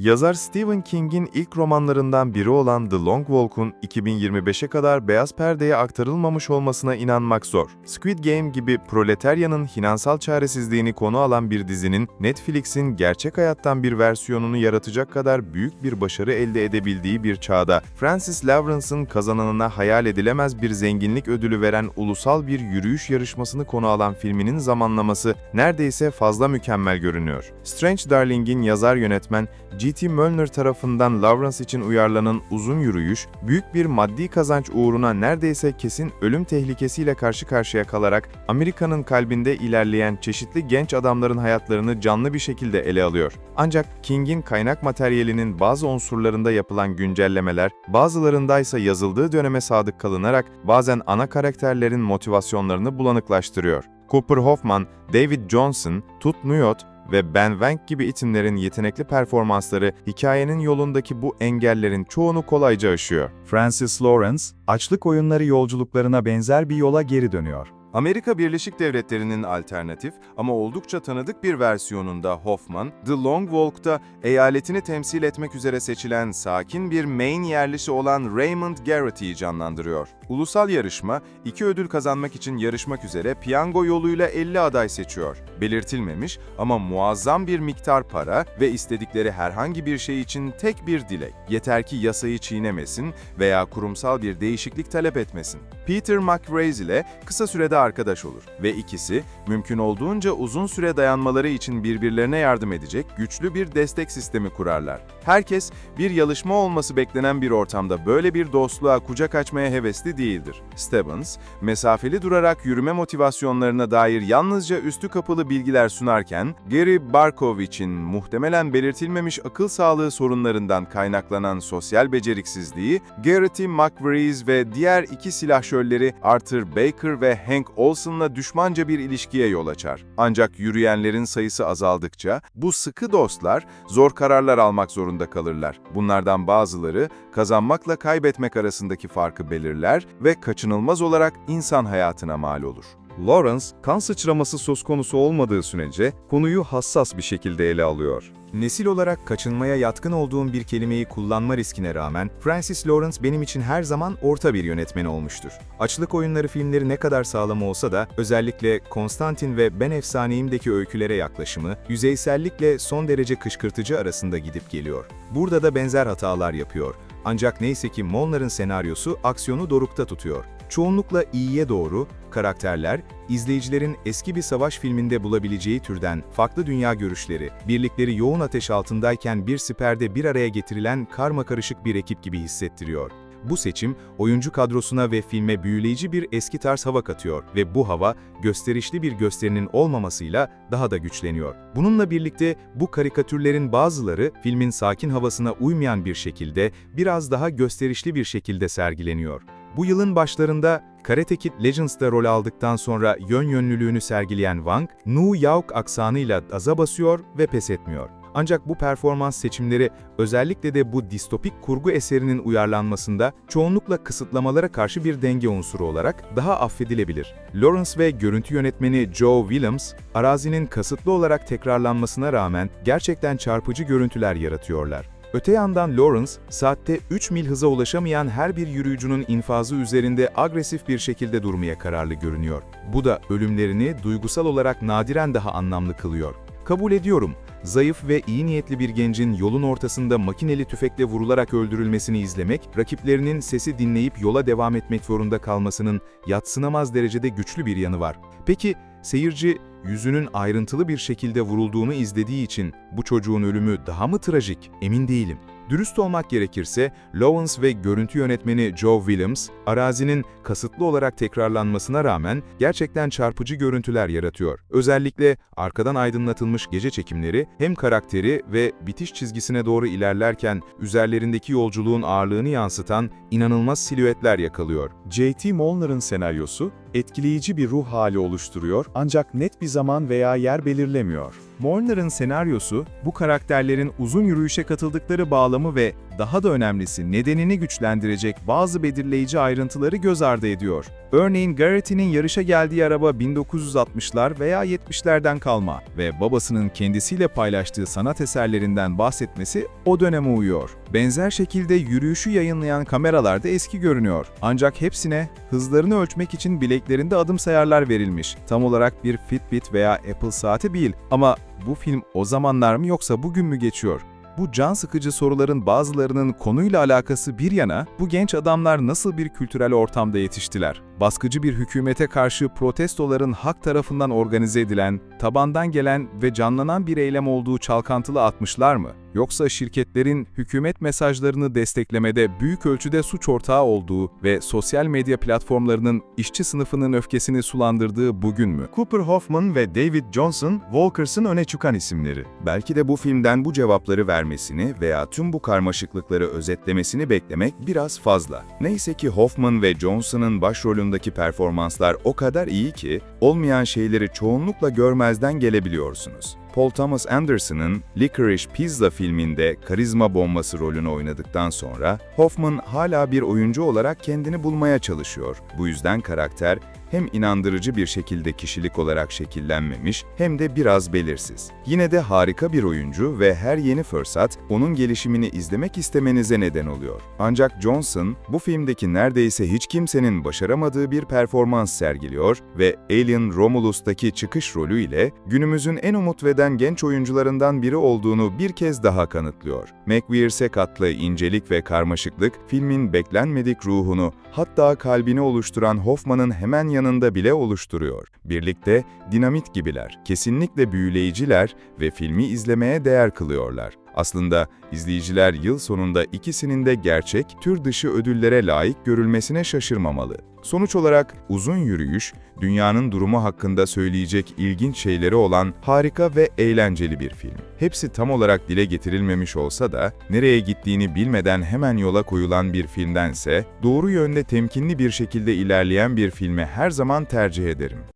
Yazar Stephen King'in ilk romanlarından biri olan The Long Walk'un 2025'e kadar beyaz perdeye aktarılmamış olmasına inanmak zor. Squid Game gibi proletaryanın finansal çaresizliğini konu alan bir dizinin Netflix'in gerçek hayattan bir versiyonunu yaratacak kadar büyük bir başarı elde edebildiği bir çağda, Francis Lawrence'ın kazananına hayal edilemez bir zenginlik ödülü veren ulusal bir yürüyüş yarışmasını konu alan filminin zamanlaması neredeyse fazla mükemmel görünüyor. Strange Darling'in yazar-yönetmen J.T. Mölner tarafından Lawrence için uyarlanan uzun yürüyüş, büyük bir maddi kazanç uğruna neredeyse kesin ölüm tehlikesiyle karşı karşıya kalarak Amerika'nın kalbinde ilerleyen çeşitli genç adamların hayatlarını canlı bir şekilde ele alıyor. Ancak King'in kaynak materyalinin bazı unsurlarında yapılan güncellemeler, bazılarındaysa yazıldığı döneme sadık kalınarak bazen ana karakterlerin motivasyonlarını bulanıklaştırıyor. Cooper Hoffman, David Johnson, Tut Nuyot ve Ben Wang gibi isimlerin yetenekli performansları hikayenin yolundaki bu engellerin çoğunu kolayca aşıyor. Francis Lawrence, açlık oyunları yolculuklarına benzer bir yola geri dönüyor. Amerika Birleşik Devletleri'nin alternatif ama oldukça tanıdık bir versiyonunda Hoffman, The Long Walk'ta eyaletini temsil etmek üzere seçilen sakin bir Maine yerlisi olan Raymond Garrett'i canlandırıyor. Ulusal yarışma, 2 ödül kazanmak için yarışmak üzere piyango yoluyla 50 aday seçiyor. Belirtilmemiş ama muazzam bir miktar para ve istedikleri herhangi bir şey için tek bir dilek. Yeter ki yasayı çiğnemesin veya kurumsal bir değişiklik talep etmesin. Peter McRae ile kısa sürede arkadaş olur ve ikisi mümkün olduğunca uzun süre dayanmaları için birbirlerine yardım edecek güçlü bir destek sistemi kurarlar. Herkes bir yalışma olması beklenen bir ortamda böyle bir dostluğa kucak açmaya hevesli değildir. Stebbins, mesafeli durarak yürüme motivasyonlarına dair yalnızca üstü kapalı bilgiler sunarken, Gary Barkovich'in muhtemelen belirtilmemiş akıl sağlığı sorunlarından kaynaklanan sosyal beceriksizliği, Garrett McRae ve diğer iki silahşörleri Arthur Baker ve Hank Olson'la düşmanca bir ilişkiye yol açar. Ancak yürüyenlerin sayısı azaldıkça bu sıkı dostlar zor kararlar almak zorunda kalırlar. Bunlardan bazıları kazanmakla kaybetmek arasındaki farkı belirler ve kaçınılmaz olarak insan hayatına mal olur. Lawrence, kan sıçraması söz konusu olmadığı sürece konuyu hassas bir şekilde ele alıyor. Nesil olarak kaçınmaya yatkın olduğum bir kelimeyi kullanma riskine rağmen, Francis Lawrence benim için her zaman orta bir yönetmen olmuştur. Açlık oyunları filmleri ne kadar sağlam olsa da, özellikle Konstantin ve Ben Efsaneyim'deki öykülere yaklaşımı, yüzeysellikle son derece kışkırtıcı arasında gidip geliyor. Burada da benzer hatalar yapıyor. Ancak neyse ki Molnar'ın senaryosu aksiyonu dorukta tutuyor. Çoğunlukla iyiye doğru, karakterler, izleyicilerin eski bir savaş filminde bulabileceği türden farklı dünya görüşleri, birlikleri yoğun ateş altındayken bir siperde bir araya getirilen karmakarışık bir ekip gibi hissettiriyor. Bu seçim, oyuncu kadrosuna ve filme büyüleyici bir eski tarz hava katıyor ve bu hava, gösterişli bir gösterinin olmamasıyla daha da güçleniyor. Bununla birlikte bu karikatürlerin bazıları, filmin sakin havasına uymayan bir şekilde, biraz daha gösterişli bir şekilde sergileniyor. Bu yılın başlarında Karate Kid Legends'da rol aldıktan sonra yönlülüğünü sergileyen Wang, Nu Yauk aksanıyla aza basıyor ve pes etmiyor. Ancak bu performans seçimleri özellikle de bu distopik kurgu eserinin uyarlanmasında çoğunlukla kısıtlamalara karşı bir denge unsuru olarak daha affedilebilir. Lawrence ve görüntü yönetmeni Joe Williams, arazinin kasıtlı olarak tekrarlanmasına rağmen gerçekten çarpıcı görüntüler yaratıyorlar. Öte yandan Lawrence, saatte 3 mil hıza ulaşamayan her bir yürüyücünün infazı üzerinde agresif bir şekilde durmaya kararlı görünüyor. Bu da ölümlerini duygusal olarak nadiren daha anlamlı kılıyor. Kabul ediyorum, zayıf ve iyi niyetli bir gencin yolun ortasında makineli tüfekle vurularak öldürülmesini izlemek, rakiplerinin sesi dinleyip yola devam etmek zorunda kalmasının yadsınamaz derecede güçlü bir yanı var. Peki, seyirci, yüzünün ayrıntılı bir şekilde vurulduğunu izlediği için bu çocuğun ölümü daha mı trajik? Emin değilim. Dürüst olmak gerekirse, Lawrence ve görüntü yönetmeni Joe Williams, arazinin kasıtlı olarak tekrarlanmasına rağmen gerçekten çarpıcı görüntüler yaratıyor. Özellikle arkadan aydınlatılmış gece çekimleri hem karakteri ve bitiş çizgisine doğru ilerlerken üzerlerindeki yolculuğun ağırlığını yansıtan inanılmaz silüetler yakalıyor. J.T. Molnar'ın senaryosu, etkileyici bir ruh hali oluşturuyor ancak net bir zaman veya yer belirlemiyor. Molnar'ın senaryosu, bu karakterlerin uzun yürüyüşe katıldıkları bağlamı ve daha da önemlisi nedenini güçlendirecek bazı belirleyici ayrıntıları göz ardı ediyor. Örneğin Garrett'in yarışa geldiği araba 1960'lar veya 70'lerden kalma ve babasının kendisiyle paylaştığı sanat eserlerinden bahsetmesi o döneme uyuyor. Benzer şekilde yürüyüşü yayınlayan kameralar da eski görünüyor. Ancak hepsine hızlarını ölçmek için bileklerinde adım sayarlar verilmiş. Tam olarak bir Fitbit veya Apple saati değil. Ama bu film o zamanlar mı yoksa bugün mü geçiyor? Bu can sıkıcı soruların bazılarının konuyla alakası bir yana, bu genç adamlar nasıl bir kültürel ortamda yetiştiler? Baskıcı bir hükümete karşı protestoların halk tarafından organize edilen, tabandan gelen ve canlanan bir eylem olduğu çalkantılı 60'lar mı? Yoksa şirketlerin hükümet mesajlarını desteklemede büyük ölçüde suç ortağı olduğu ve sosyal medya platformlarının işçi sınıfının öfkesini sulandırdığı bugün mü? Cooper Hoffman ve David Johnson, Walkers'ın öne çıkan isimleri. Belki de bu filmden bu cevapları vermesini veya tüm bu karmaşıklıkları özetlemesini beklemek biraz fazla. Neyse ki Hoffman ve Johnson'ın başrolündeki performanslar o kadar iyi ki, olmayan şeyleri çoğunlukla görmezden gelebiliyorsunuz. Paul Thomas Anderson'ın Licorice Pizza filminde karizma bombası rolünü oynadıktan sonra, Hoffman hala bir oyuncu olarak kendini bulmaya çalışıyor. Bu yüzden karakter hem inandırıcı bir şekilde kişilik olarak şekillenmemiş hem de biraz belirsiz. Yine de harika bir oyuncu ve her yeni fırsat onun gelişimini izlemek istemenize neden oluyor. Ancak Johnson bu filmdeki neredeyse hiç kimsenin başaramadığı bir performans sergiliyor ve Alien Romulus'taki çıkış rolüyle günümüzün en umut veren genç oyuncularından biri olduğunu bir kez daha kanıtlıyor. McWears'e katlı incelik ve karmaşıklık filmin beklenmedik ruhunu, hatta kalbini oluşturan Hoffman'ın hemen yanında bile oluşturuyor. Birlikte dinamit gibiler, kesinlikle büyüleyiciler ve filmi izlemeye değer kılıyorlar. Aslında izleyiciler yıl sonunda ikisinin de gerçek, tür dışı ödüllere layık görülmesine şaşırmamalı. Sonuç olarak Uzun Yürüyüş, dünyanın durumu hakkında söyleyecek ilginç şeyleri olan harika ve eğlenceli bir film. Hepsi tam olarak dile getirilmemiş olsa da, nereye gittiğini bilmeden hemen yola koyulan bir filmdense, doğru yönde temkinli bir şekilde ilerleyen bir filmi her zaman tercih ederim.